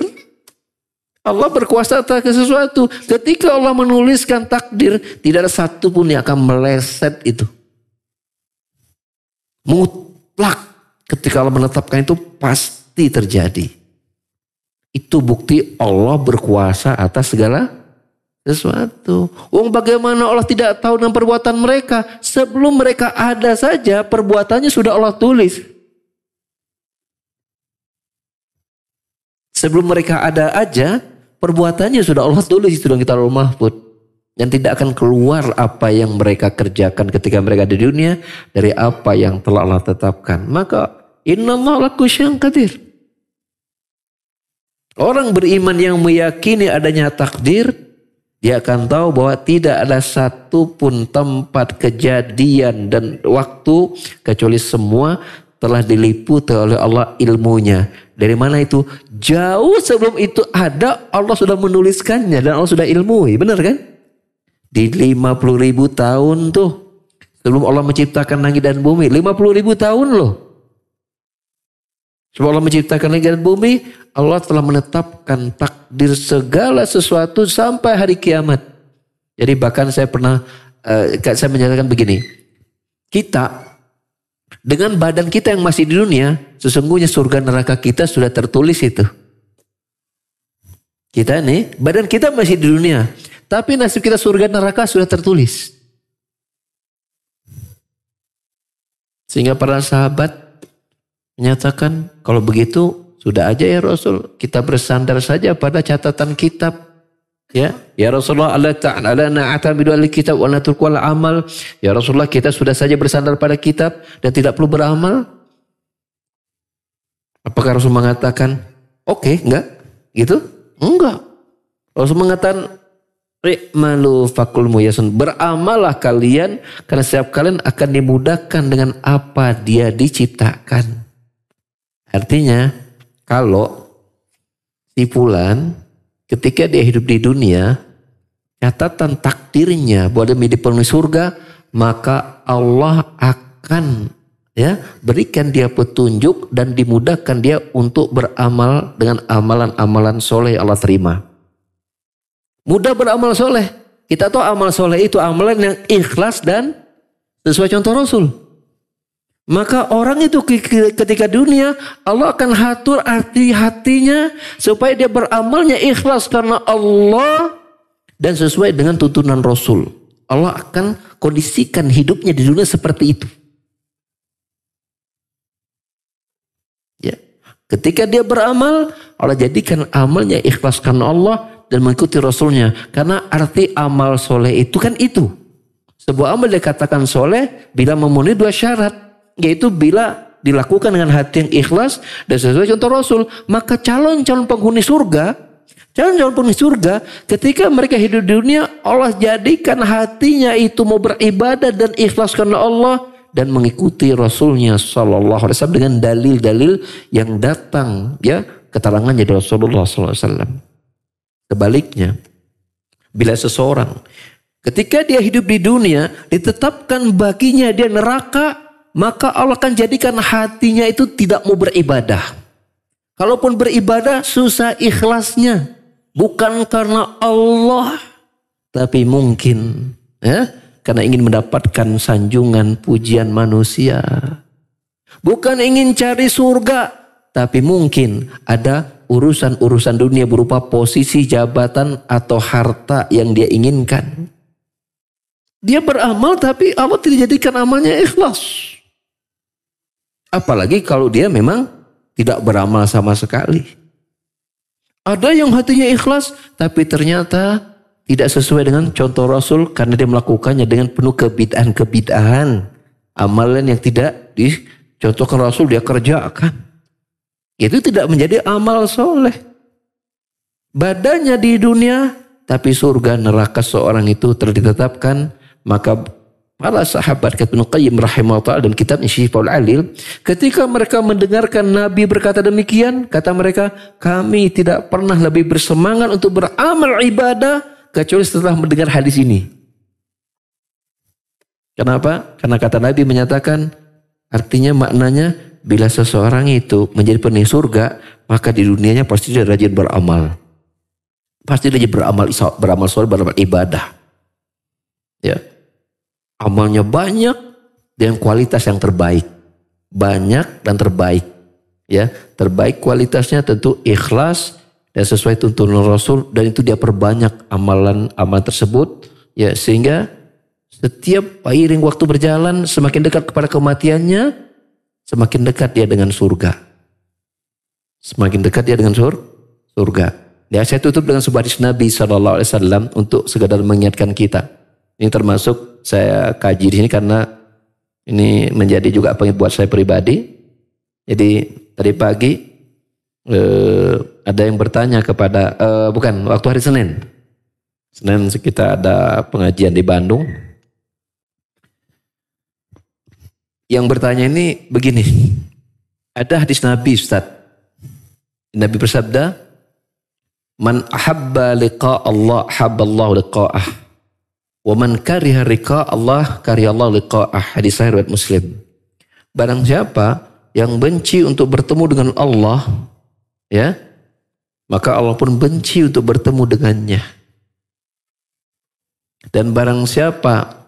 Allah berkuasa atas sesuatu. Ketika Allah menuliskan takdir, tidak ada satu pun yang akan meleset itu. Mutlak ketika Allah menetapkan itu pasti terjadi. Itu bukti Allah berkuasa atas segala sesuatu. Bagaimana Allah tidak tahu dengan perbuatan mereka? Sebelum mereka ada saja perbuatannya sudah Allah tulis. Sebelum mereka ada aja perbuatannya sudah Allah tulis itu dalam kitab Lauh Mahfud. Dan tidak akan keluar apa yang mereka kerjakan ketika mereka di dunia dari apa yang telah Allah tetapkan. Maka innallaha ala kulli syai'in qadir. Orang beriman yang meyakini adanya takdir, dia akan tahu bahwa tidak ada satu pun tempat kejadian dan waktu kecuali semua telah diliputi oleh Allah ilmunya. Dari mana itu? Jauh sebelum itu ada, Allah sudah menuliskannya dan Allah sudah ilmui. Benar kan? Di 50.000 tahun tuh sebelum Allah menciptakan langit dan bumi. 50.000 tahun loh. Sebelum Allah menciptakan langit dan bumi, Allah telah menetapkan takdir segala sesuatu sampai hari kiamat. Jadi bahkan saya menyatakan begini. Kita dengan badan kita yang masih di dunia, sesungguhnya surga neraka kita sudah tertulis itu. Kita nih, badan kita masih di dunia, tapi nasib kita surga neraka sudah tertulis. Sehingga para sahabat menyatakan, kalau begitu sudah aja ya Rasul, kita bersandar saja pada catatan kitab. Ya Rasulullah, ala na'tamidu al-kitab wa natruku al-amal. Ya Rasulullah, kita sudah saja bersandar pada kitab dan tidak perlu beramal. Apakah Rasul mengatakan, oke, enggak? Gitu? Enggak. Rasul mengatakan, I'malu fakul muyasun, beramalah kalian karena setiap kalian akan dimudahkan dengan apa dia diciptakan. Artinya, kalau si fulan ketika dia hidup di dunia, catatan takdirnya bahwa dia menjadi penghuni surga, maka Allah akan berikan dia petunjuk dan dimudahkan dia untuk beramal dengan amalan-amalan soleh Allah terima. Mudah beramal soleh. Kita tahu amal soleh itu amalan yang ikhlas dan sesuai contoh Rasul. Maka orang itu ketika dunia, Allah akan atur hatinya supaya dia beramalnya ikhlas karena Allah dan sesuai dengan tuntunan Rasul. Allah akan kondisikan hidupnya di dunia seperti itu. Ketika dia beramal, Allah jadikan amalnya ikhlas karena Allah dan mengikuti Rasulnya. Karena arti amal soleh itu kan itu. Sebuah amal dikatakan soleh bila memenuhi 2 syarat. Yaitu bila dilakukan dengan hati yang ikhlas dan sesuai contoh Rasul. Maka calon-calon penghuni surga, ketika mereka hidup di dunia, Allah jadikan hatinya itu mau beribadah dan ikhlas karena Allah dan mengikuti Rasulnya Sallallahu Alaihi Wasallam dengan dalil-dalil yang datang, ya, keterangannya dari Rasulullah Sallallahu Alaihi Wasallam. Sebaliknya, bila seseorang ketika dia hidup di dunia ditetapkan baginya dia neraka, maka Allah akan jadikan hatinya itu tidak mau beribadah. Kalaupun beribadah susah ikhlasnya, bukan karena Allah, tapi mungkin, ya, karena ingin mendapatkan sanjungan pujian manusia. Bukan ingin cari surga, tapi mungkin ada urusan-urusan dunia berupa posisi, jabatan, atau harta yang dia inginkan. Dia beramal tapi Allah tidak jadikan amalnya ikhlas. Apalagi kalau dia memang tidak beramal sama sekali. Ada yang hatinya ikhlas tapi ternyata tidak sesuai dengan contoh Rasul karena dia melakukannya dengan penuh kebid'ahan. Amalan yang tidak dicontohkan Rasul dia kerjakan. Itu tidak menjadi amal soleh. Badannya di dunia tapi surga neraka seorang itu telah ditetapkan. Maka para sahabat kata Ibnu Qayyim rahimahullah dan kitabnya Syifaul Alil, ketika mereka mendengarkan Nabi berkata demikian, kata mereka, kami tidak pernah lebih bersemangat untuk beramal ibadah kecuali setelah mendengar hadis ini. Kenapa? Karena kata Nabi menyatakan, artinya maknanya bila seseorang itu menjadi penghuni surga, maka di dunianya pasti dia rajin beramal. Pasti dia beramal soleh, beramal ibadah. Ya. Amalnya banyak dengan kualitas yang terbaik. Banyak dan terbaik. Ya, terbaik kualitasnya tentu ikhlas dan sesuai tuntunan Rasul, dan itu dia perbanyak amalan tersebut, ya, sehingga setiap seiring waktu berjalan semakin dekat kepada kematiannya, semakin dekat dia dengan surga. Semakin dekat dia dengan surga. Ya, saya tutup dengan sebuah hadis Nabi SAW untuk sekadar mengingatkan kita. Ini termasuk saya kaji di sini karena ini menjadi juga apa buat saya pribadi. Jadi tadi pagi ada yang bertanya kepada, bukan, waktu hari Senin kita ada pengajian di Bandung. Yang bertanya ini begini, ada hadis Nabi, Ustaz. Nabi bersabda, man ahabba liqa Allah habballahu liqa'ah. Wa man kariha liqa Allah kariyallahu liqa'ah. Hadis sahih riwayat Muslim. Barang siapa yang benci untuk bertemu dengan Allah, ya, maka Allah pun benci untuk bertemu dengannya. Dan barang siapa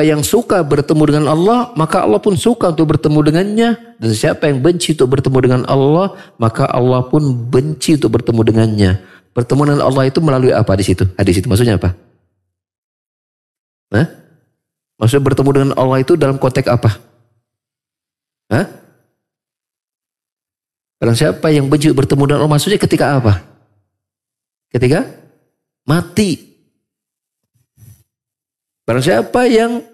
yang suka bertemu dengan Allah, maka Allah pun suka untuk bertemu dengannya. Dan siapa yang benci untuk bertemu dengan Allah, maka Allah pun benci untuk bertemu dengannya. Bertemu dengan Allah itu melalui apa di situ? Hadis itu maksudnya apa? Hah? Maksudnya bertemu dengan Allah itu dalam konteks apa? Hah? Barang siapa yang benci bertemu dengan Allah, maksudnya ketika apa? Ketika mati. Barang siapa yang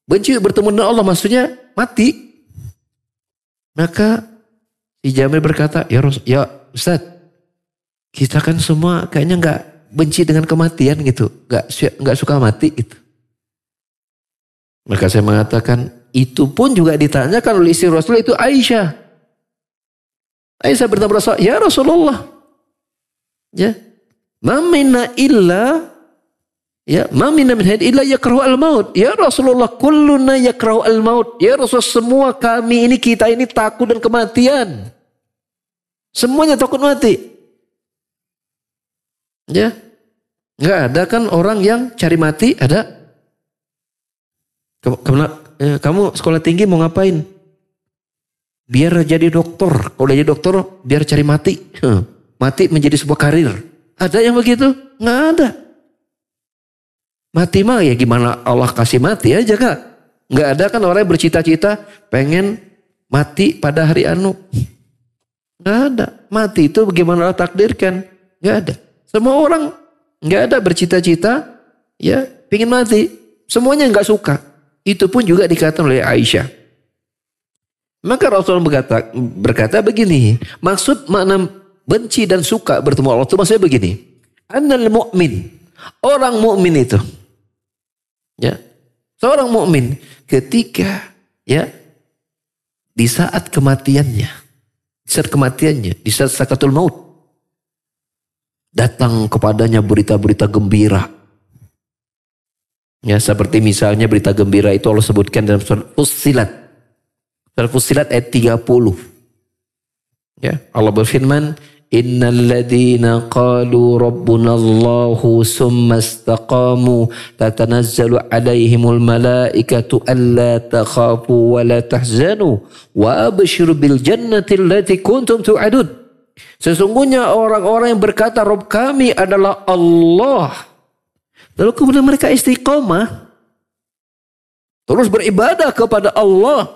benci bertemu dengan Allah, maksudnya mati. Maka si Jamil berkata, ya Ustaz, kita kan semua kayaknya nggak benci dengan kematian gitu, nggak suka mati gitu. Maka saya mengatakan, itu pun juga ditanyakan oleh istri Rasul, itu Aisyah. Aisyah bertanya Rasul, ya Rasulullah, ya, ma minna illa, ya, ma minna min hadin illa yakrahu al-maut. Ya Rasulullah, kulluna yakrahu al-maut. Ya Rasul, semua kami ini, kita ini takut dan kematian. Semuanya takut mati. Ya, nggak ada kan orang yang cari mati, ada? Kamu sekolah tinggi mau ngapain? Biar jadi dokter. Kalau udah jadi dokter, biar cari mati. Mati menjadi sebuah karir. Ada yang begitu? Nggak ada. Mati mah ya gimana Allah kasih mati aja, Kak. Nggak ada kan orang yang bercita-cita pengen mati pada hari anu. Nggak ada. Mati itu bagaimana Allah takdirkan? Nggak ada. Semua orang nggak ada bercita-cita ya pengen mati. Semuanya nggak suka. Itu pun juga dikatakan oleh Aisyah. Maka Rasulullah berkata begini. Maksud makna benci dan suka bertemu Allah itu maksudnya begini. Annal mu'min. Orang mukmin itu. Ya. Seorang mukmin ketika ya di saat kematiannya. Di saat sakaratul maut. Datang kepadanya berita-berita gembira. Ya, seperti misalnya berita gembira itu Allah sebutkan dalam surat Fussilat. Surat Fussilat ayat 30. Ya, Allah berfirman, "Innal ladzina qalu rabbuna Allahu tsumma istaqamu tatanazzalu 'alaihimul malaikatu alla takhafu wa la tahzanu wa abshiru bil jannati allati kuntum tu'adun." Sesungguhnya orang-orang yang berkata Rabb kami adalah Allah. Lalu kemudian mereka istiqomah. Terus beribadah kepada Allah.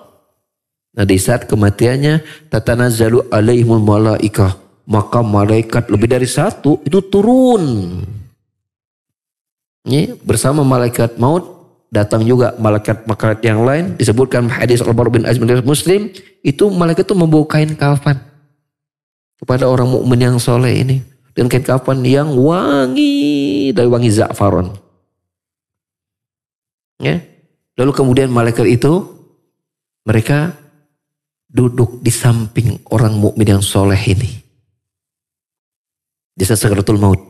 Nah di saat kematiannya tatanazzalu 'alaihimul malaikah. Maka malaikat lebih dari satu itu turun. Ini bersama malaikat maut datang juga malaikat yang lain. Disebutkan hadis Al-Bara bin Azim Muslim. Itu malaikat itu membawa kain kafan. Kepada orang mukmin yang soleh ini. Dan kain kafan yang wangi. Dari wangi za'faron. Ya. Lalu kemudian malaikat itu. Mereka duduk di samping orang mukmin yang soleh ini. Di saat sakaratul maut.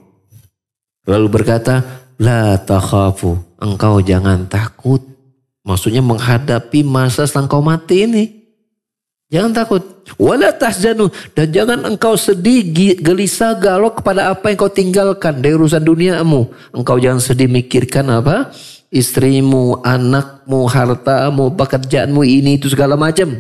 Lalu berkata, la takhafu, engkau jangan takut. Maksudnya menghadapi masa setelah engkau mati ini. Jangan takut. Wala tahzanu, dan jangan engkau sedih, gelisah, galau kepada apa yang kau tinggalkan dari urusan duniamu. Engkau jangan sedih mikirkan apa? Istrimu, anakmu, hartamu, pekerjaanmu ini itu segala macam.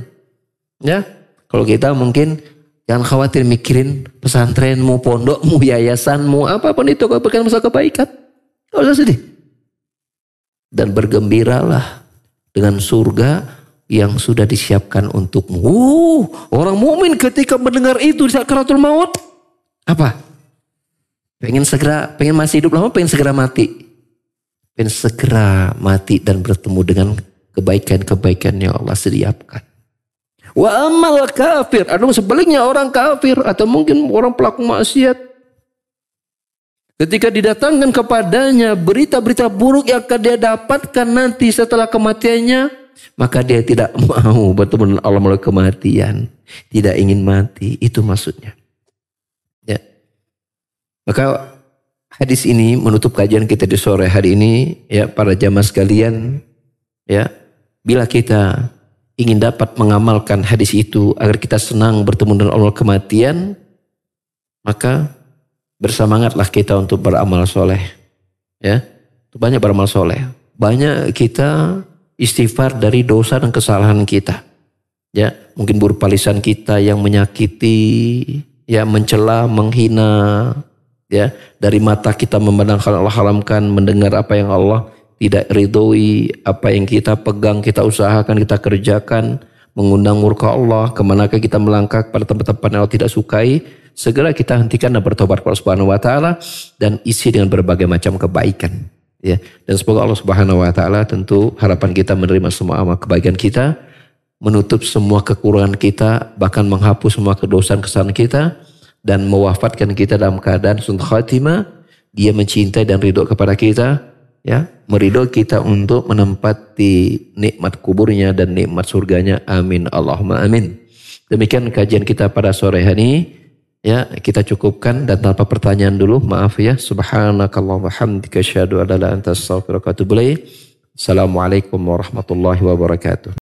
Ya, kalau kita mungkin jangan khawatir mikirin pesantrenmu, pondokmu, yayasanmu, apapun itu kau berikan masalah kebaikan. Gak usah sedih. Dan bergembiralah dengan surga yang sudah disiapkan untukmu. Orang mukmin ketika mendengar itu di saat sakaratul maut, apa? Pengen masih hidup lama, pengen segera mati. Pengen segera mati dan bertemu dengan kebaikan-kebaikan yang Allah sediakan. Wa amal kafir, adapun sebaliknya orang kafir atau mungkin orang pelaku maksiat, ketika didatangkan kepadanya berita-berita buruk yang akan dia dapatkan nanti setelah kematiannya, maka dia tidak mau bertemu dengan Allah melalui kematian, tidak ingin mati, itu maksudnya. Ya. Maka hadis ini menutup kajian kita di sore hari ini, ya para jamaah sekalian, ya bila kita ingin dapat mengamalkan hadis itu agar kita senang bertemu dengan Allah kematian, maka bersemangatlah kita untuk beramal soleh. Ya, banyak beramal soleh. Banyak kita istighfar dari dosa dan kesalahan kita. Ya, mungkin berupa lisan kita yang menyakiti, ya mencela, menghina. Ya, dari mata kita memandang hal Allah haramkan, mendengar apa yang Allah tidak ridhoi, apa yang kita pegang, kita usahakan, kita kerjakan, mengundang murka Allah, kemanakah kita melangkah pada tempat-tempat yang Allah tidak sukai, segera kita hentikan dan bertobat kepada Allah Subhanahu wa taala dan isi dengan berbagai macam kebaikan. Ya, dan semoga Allah Subhanahu wa taala tentu harapan kita menerima semua amal kebaikan kita, menutup semua kekurangan kita, bahkan menghapus semua kedosaan kesalahan kita dan mewafatkan kita dalam keadaan husnul khatimah. Dia mencintai dan ridho kepada kita. Ya, meridhoi kita untuk menempati nikmat kuburnya dan nikmat surganya. Amin Allahumma amin. Demikian kajian kita pada sore hari ini. Ya, kita cukupkan dan tanpa pertanyaan dulu. Maaf ya. Subhanakallahumma hamdika asyhadu an la ilaha illa anta astaghfiruka wa atubu ilaik. Assalamualaikum warahmatullahi wabarakatuh.